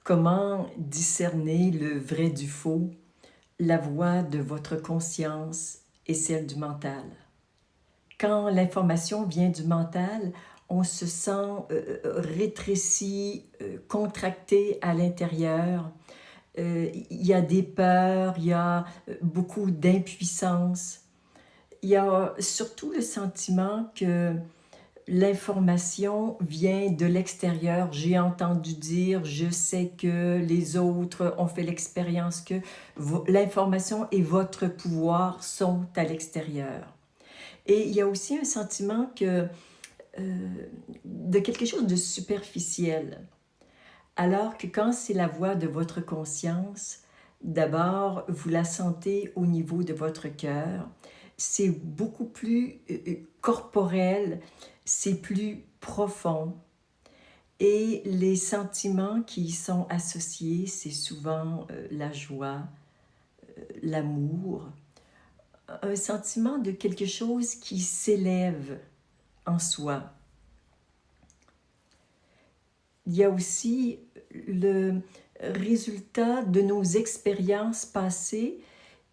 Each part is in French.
Comment discerner le vrai du faux, la voix de votre conscience et celle du mental? Quand l'information vient du mental, on se sent rétréci, contracté à l'intérieur. Il y a des peurs, il y a beaucoup d'impuissance. Il y a surtout le sentiment que l'information vient de l'extérieur. J'ai entendu dire, je sais que les autres ont fait l'expérience que l'information et votre pouvoir sont à l'extérieur. Et il y a aussi un sentiment de quelque chose de superficiel. Alors que quand c'est la voix de votre conscience, d'abord, vous la sentez au niveau de votre cœur. C'est beaucoup plus corporel, c'est plus profond. Et les sentiments qui y sont associés, c'est souvent la joie, l'amour, un sentiment de quelque chose qui s'élève en soi. Il y a aussi le résultat de nos expériences passées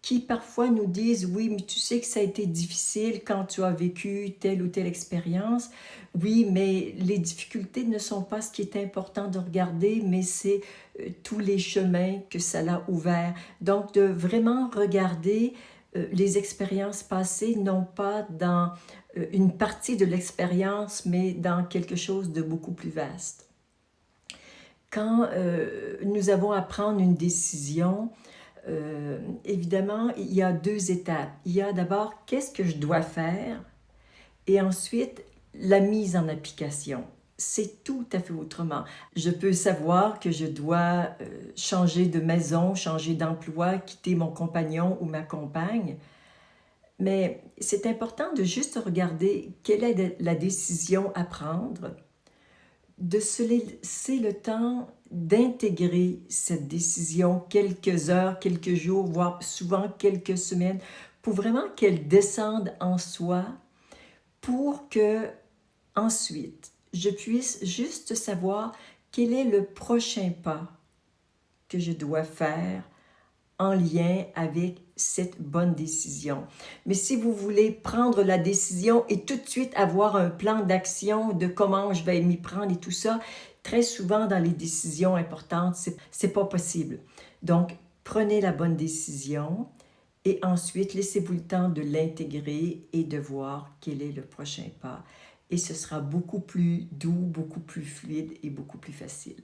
qui parfois nous disent « Oui, mais tu sais que ça a été difficile quand tu as vécu telle ou telle expérience. Oui, mais les difficultés ne sont pas ce qui est important de regarder, mais c'est tous les chemins que ça l'a ouvert. » Donc, de vraiment regarder les expériences passées, non pas dans une partie de l'expérience, mais dans quelque chose de beaucoup plus vaste. Quand nous avons à prendre une décision, évidemment, il y a deux étapes. Il y a d'abord qu'est-ce que je dois faire et ensuite la mise en application. C'est tout à fait autrement. Je peux savoir que je dois changer de maison, changer d'emploi, quitter mon compagnon ou ma compagne, mais c'est important de juste regarder quelle est la décision à prendre, de se laisser le temps d'intégrer cette décision quelques heures, quelques jours, voire souvent quelques semaines, pour vraiment qu'elle descende en soi, pour que ensuite je puisse juste savoir quel est le prochain pas que je dois faire en lien avec cette bonne décision. Mais si vous voulez prendre la décision et tout de suite avoir un plan d'action de comment je vais m'y prendre et tout ça, très souvent dans les décisions importantes, c'est pas possible. Donc, prenez la bonne décision et ensuite laissez-vous le temps de l'intégrer et de voir quel est le prochain pas. Et ce sera beaucoup plus doux, beaucoup plus fluide et beaucoup plus facile.